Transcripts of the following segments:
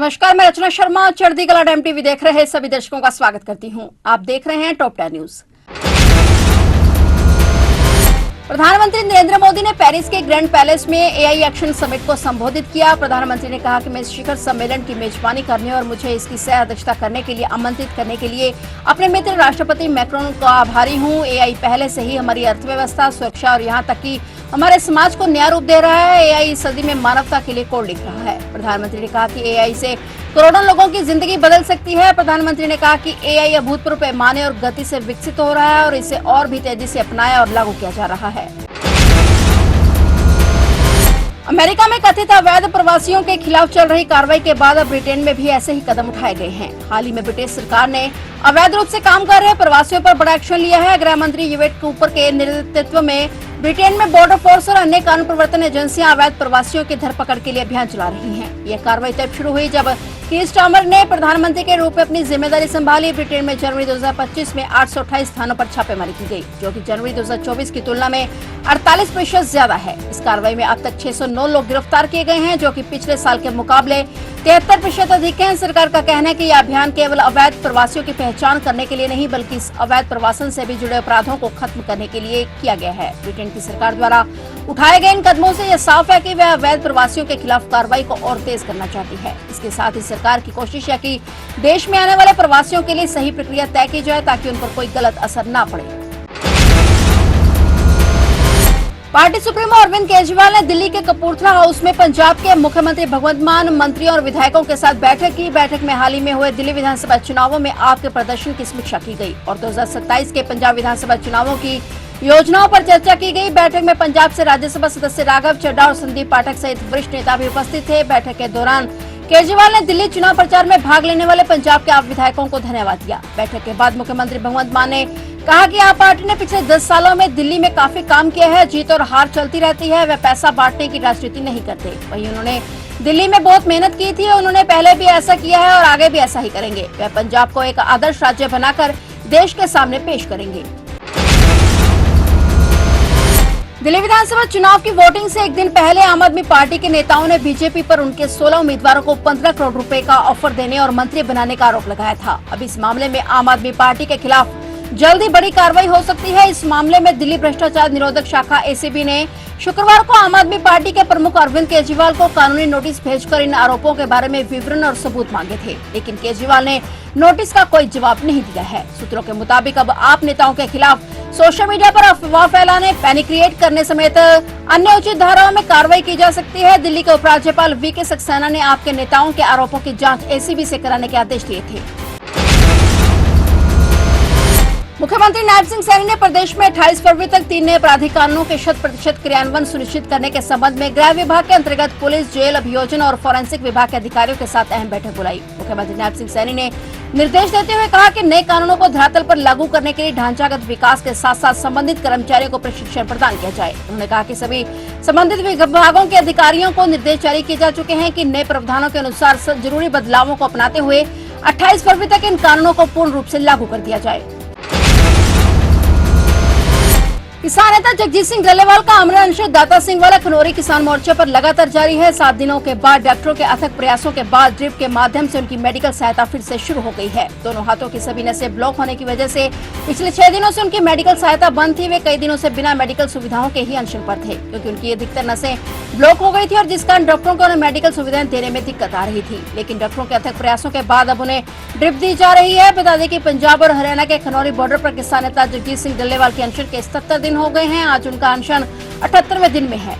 नमस्कार, मैं रचना शर्मा चढ़ती कला टाइम टीवी देख रहे सभी दर्शकों का स्वागत करती हूं। आप देख रहे हैं टॉप 10 न्यूज। प्रधानमंत्री नरेंद्र मोदी ने पेरिस के ग्रैंड पैलेस में एआई एक्शन समिट को संबोधित किया। प्रधानमंत्री ने कहा कि मैं इस शिखर सम्मेलन की मेजबानी करने और मुझे इसकी सह अध्यक्षता करने के लिए आमंत्रित करने के लिए अपने मित्र राष्ट्रपति मैक्रोन का आभारी हूं। एआई पहले से ही हमारी अर्थव्यवस्था, सुरक्षा और यहाँ तक कि हमारे समाज को नया रूप दे रहा है। एआई इस सदी में मानवता के लिए कोड लिख रहा है। प्रधानमंत्री ने कहा कि एआई से करोड़ों लोगों की जिंदगी बदल सकती है। प्रधानमंत्री ने कहा कि एआई अभूतपूर्व पैमाने और गति से विकसित हो रहा है और इसे और भी तेजी से अपनाया और लागू किया जा रहा है। अमेरिका में कथित अवैध प्रवासियों के खिलाफ चल रही कार्रवाई के बाद अब ब्रिटेन में भी ऐसे ही कदम उठाए गए हैं। हाल ही में ब्रिटिश सरकार ने अवैध रूप से काम कर रहे प्रवासियों पर बड़ा एक्शन लिया है। गृह मंत्री यूवेट कूपर के नेतृत्व में ब्रिटेन में बॉर्डर फोर्स और अन्य कानून प्रवर्तन एजेंसियां अवैध प्रवासियों की धरपकड़ के लिए अभियान चला रही हैं। यह कार्रवाई तब शुरू हुई जब कीर स्टारमर ने प्रधानमंत्री के रूप में अपनी जिम्मेदारी संभाली। ब्रिटेन में जनवरी 2025 में 828 स्थानों पर छापेमारी की गई, जो कि जनवरी 2024 की तुलना में 48% ज्यादा है। इस कार्रवाई में अब तक 609 लोग गिरफ्तार किए गए हैं, जो कि पिछले साल के मुकाबले 73% अधिक है। सरकार का कहना है कि यह अभियान केवल अवैध प्रवासियों की पहचान करने के लिए नहीं, बल्कि इस अवैध प्रवासन से भी जुड़े अपराधों को खत्म करने के लिए किया गया है। ब्रिटेन की सरकार द्वारा उठाए गए इन कदमों से यह साफ है कि वह अवैध प्रवासियों के खिलाफ कार्रवाई को और तेज करना चाहती है। इसके साथ ही सरकार की कोशिश है कि देश में आने वाले प्रवासियों के लिए सही प्रक्रिया तय की जाए, ताकि उन पर कोई गलत असर न पड़े। पार्टी सुप्रीमो अरविंद केजरीवाल ने दिल्ली के कपूरथला हाउस में पंजाब के मुख्यमंत्री भगवंत मान, मंत्रियों और विधायकों के साथ बैठक की। बैठक में हाल ही में हुए दिल्ली विधानसभा चुनावों में आपके प्रदर्शन की समीक्षा की गई और 2027 के पंजाब विधानसभा चुनावों की योजनाओं पर चर्चा की गई। बैठक में पंजाब से राज्यसभा सदस्य राघव चड्ढा और संदीप पाठक सहित वरिष्ठ नेता भी उपस्थित थे। बैठक के दौरान केजरीवाल ने दिल्ली चुनाव प्रचार में भाग लेने वाले पंजाब के आप विधायकों को धन्यवाद दिया। बैठक के बाद मुख्यमंत्री भगवंत मान ने कहा कि आप पार्टी ने पिछले 10 सालों में दिल्ली में काफी काम किया है। जीत और हार चलती रहती है, वे पैसा बांटने की राजनीति नहीं करते। वहीं उन्होंने दिल्ली में बहुत मेहनत की थी, उन्होंने पहले भी ऐसा किया है और आगे भी ऐसा ही करेंगे। वे पंजाब को एक आदर्श राज्य बनाकर देश के सामने पेश करेंगे। दिल्ली विधानसभा चुनाव की वोटिंग से एक दिन पहले आम आदमी पार्टी के नेताओं ने बीजेपी पर उनके 16 उम्मीदवारों को 15 करोड़ रुपए का ऑफर देने और मंत्री बनाने का आरोप लगाया था। अब इस मामले में आम आदमी पार्टी के खिलाफ जल्दी बड़ी कार्रवाई हो सकती है। इस मामले में दिल्ली भ्रष्टाचार निरोधक शाखा एसीबी ने शुक्रवार को आम आदमी पार्टी के प्रमुख अरविंद केजरीवाल को कानूनी नोटिस भेजकर इन आरोपों के बारे में विवरण और सबूत मांगे थे, लेकिन केजरीवाल ने नोटिस का कोई जवाब नहीं दिया है। सूत्रों के मुताबिक अब आप नेताओं के खिलाफ सोशल मीडिया पर अफवाह फैलाने, पैनिक क्रिएट करने समेत अन्य उचित धाराओं में कार्रवाई की जा सकती है। दिल्ली के उपराज्यपाल वीके सक्सेना ने आपके नेताओं के आरोपों की जांच एसीबी से कराने के आदेश दिए थे। मुख्यमंत्री नायब सिंह सैनी ने प्रदेश में 28 फरवरी तक 3 नए आपराधिक कानूनों के 100% क्रियान्वयन सुनिश्चित करने के संबंध में गृह विभाग के अंतर्गत पुलिस, जेल, अभियोजन और फोरेंसिक विभाग के अधिकारियों के साथ अहम बैठक बुलाई। मुख्यमंत्री नायब सिंह सैनी ने निर्देश देते हुए कहा कि नए कानूनों को धरातल पर लागू करने के लिए ढांचागत विकास के साथ साथ संबंधित कर्मचारियों को प्रशिक्षण प्रदान किया जाए। उन्होंने कहा कि सभी संबंधित विभागों के अधिकारियों को निर्देश जारी किए जा चुके हैं कि नए प्रावधानों के अनुसार जरूरी बदलावों को अपनाते हुए 28 फरवरी तक इन कानूनों को पूर्ण रूप से लागू कर दिया जाए। किसान नेता जगजीत सिंह डल्लेवाल का आमरण अनशन दाता सिंह वाला खनौरी किसान मोर्चे पर लगातार जारी है। 7 दिनों के बाद डॉक्टरों के अथक प्रयासों के बाद ड्रिप के माध्यम से उनकी मेडिकल सहायता फिर से शुरू हो गई है। दोनों हाथों की सभी नसें ब्लॉक होने की वजह से पिछले 6 दिनों से उनकी मेडिकल सहायता बंद थी। वे कई दिनों से बिना मेडिकल सुविधाओं के ही अनशन पर थे, क्योंकि उनकी अधिकतर नसें ब्लॉक हो गई थी और जिस कारण डॉक्टरों को उन्हें मेडिकल सुविधाएं देने में दिक्कत आ रही थी। लेकिन डॉक्टरों के अथक प्रयासों के बाद अब उन्हें ड्रिप दी जा रही है। बता दें कि पंजाब और हरियाणा के खनौरी बॉर्डर पर किसान नेता जगजीत सिंह डल्लेवाल के अनशन के 77 दिन हो गए हैं। आज उनका अनशन 78वें दिन में है।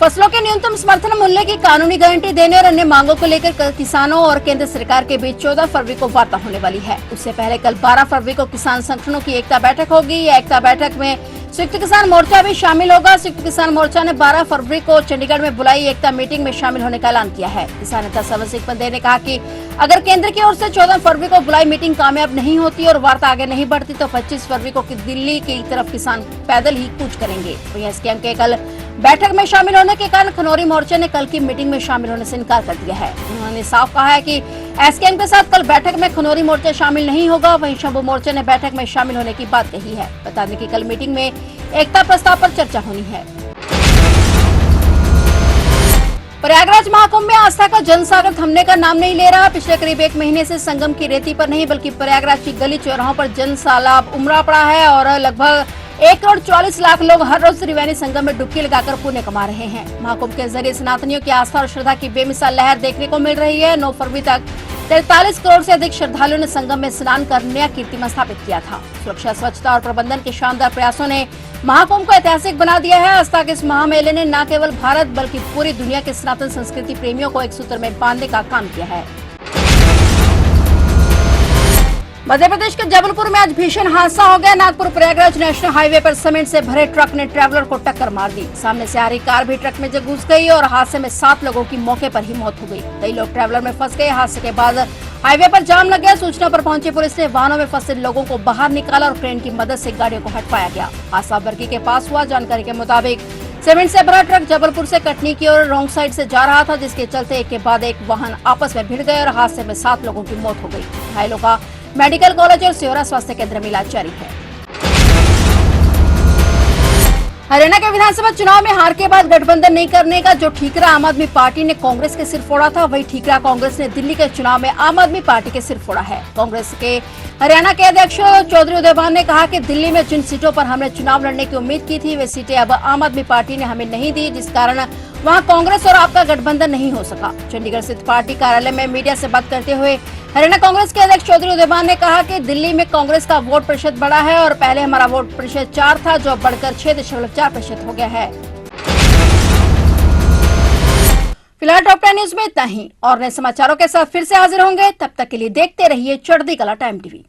फसलों के न्यूनतम समर्थन मूल्य की कानूनी गारंटी देने और अन्य मांगों को लेकर किसानों और केंद्र सरकार के बीच 14 फरवरी को वार्ता होने वाली है। उससे पहले कल 12 फरवरी को किसान संगठनों की एकता बैठक होगी। यह एकता बैठक में संयुक्त किसान मोर्चा भी शामिल होगा। संयुक्त किसान मोर्चा ने 12 फरवरी को चंडीगढ़ में बुलाई एकता मीटिंग में शामिल होने का ऐलान किया है। किसान नेता सरवर सिंह पंदेर ने कहा कि अगर केंद्र की ओर से 14 फरवरी को बुलाई मीटिंग कामयाब नहीं होती और वार्ता आगे नहीं बढ़ती तो 25 फरवरी को दिल्ली की तरफ किसान पैदल ही कूच करेंगे। वहीं एसकेएम के कल बैठक में शामिल होने के कारण खनौरी मोर्चे ने कल की मीटिंग में शामिल होने से इनकार कर दिया है। उन्होंने साफ कहा है कि एसकेएम के साथ कल बैठक में खनौरी मोर्चा शामिल नहीं होगा। वहीं शंभू मोर्चे ने बैठक में शामिल होने की बात कही है। बता दें कि कल मीटिंग में एकता प्रस्ताव पर चर्चा होनी है। प्रयागराज महाकुंभ में आस्था का जनसागर थमने का नाम नहीं ले रहा। पिछले करीब 1 महीने से संगम की रेती पर नहीं बल्कि प्रयागराज की गली चौराहों पर जन सैलाब उमड़ा पड़ा है और लगभग 1,40,00,000 लोग हर रोज त्रिवेणी संगम में डुबकी लगाकर पुण्य कमा रहे हैं। महाकुंभ के जरिए सनातनियों की आस्था और श्रद्धा की बेमिसाल लहर देखने को मिल रही है। 9 फरवरी तक 43 करोड़ से अधिक श्रद्धालुओं ने संगम में स्नान कर नया कीर्तिमान स्थापित किया था। सुरक्षा, स्वच्छता और प्रबंधन के शानदार प्रयासों ने महाकुंभ को ऐतिहासिक बना दिया है। आस्था के इस महामेले ने न केवल भारत बल्कि पूरी दुनिया के सनातन संस्कृति प्रेमियों को एक सूत्र में बांधने का काम किया है। मध्य प्रदेश के जबलपुर में आज भीषण हादसा हो गया। नागपुर प्रयागराज नेशनल हाईवे पर सीमेंट से भरे ट्रक ने ट्रैवलर को टक्कर मार दी। सामने से आ रही कार भी ट्रक में घुस गई और हादसे में 7 लोगों की मौके पर ही मौत हो गई। कई लोग ट्रैवलर में फंस गए। हादसे के बाद हाईवे पर जाम लग गया। सूचना पर पहुंची पुलिस ने वाहनों में फंसे लोगों को बाहर निकाला और क्रेन की मदद से गाड़ियों को हटवाया गया। हादसा बरगी के पास हुआ। जानकारी के मुताबिक सीमेंट से भरा ट्रक जबलपुर से कटनी की ओर रॉन्ग साइड से जा रहा था, जिसके चलते एक के बाद एक वाहन आपस में भिड़ गए और हादसे में 7 लोगों की मौत हो गई। घायलों का मेडिकल कॉलेज और सिहोरा स्वास्थ्य केंद्र में इलाज जारी है। हरियाणा के विधानसभा चुनाव में हार के बाद गठबंधन नहीं करने का जो ठीकरा आम आदमी पार्टी ने कांग्रेस के सिर फोड़ा था, वही ठीकरा कांग्रेस ने दिल्ली के चुनाव में आम आदमी पार्टी के सिर फोड़ा है। कांग्रेस के हरियाणा के अध्यक्ष चौधरी उदयभान ने कहा कि दिल्ली में जिन सीटों पर हमने चुनाव लड़ने की उम्मीद की थी वे सीटें अब आम आदमी पार्टी ने हमें नहीं दी, जिस कारण वहां कांग्रेस और आपका गठबंधन नहीं हो सका। चंडीगढ़ स्थित पार्टी कार्यालय में मीडिया से बात करते हुए हरियाणा कांग्रेस के अध्यक्ष चौधरी उदयभान ने कहा कि दिल्ली में कांग्रेस का वोट प्रतिशत बढ़ा है और पहले हमारा वोट प्रतिशत 4 था, जो अब बढ़कर 6.4% हो गया है। फिलहाल टॉप 10 न्यूज में इतना ही और नए समाचारों के साथ फिर से हाजिर होंगे। तब तक के लिए देखते रहिए चढ़ती कला टाइम टीवी।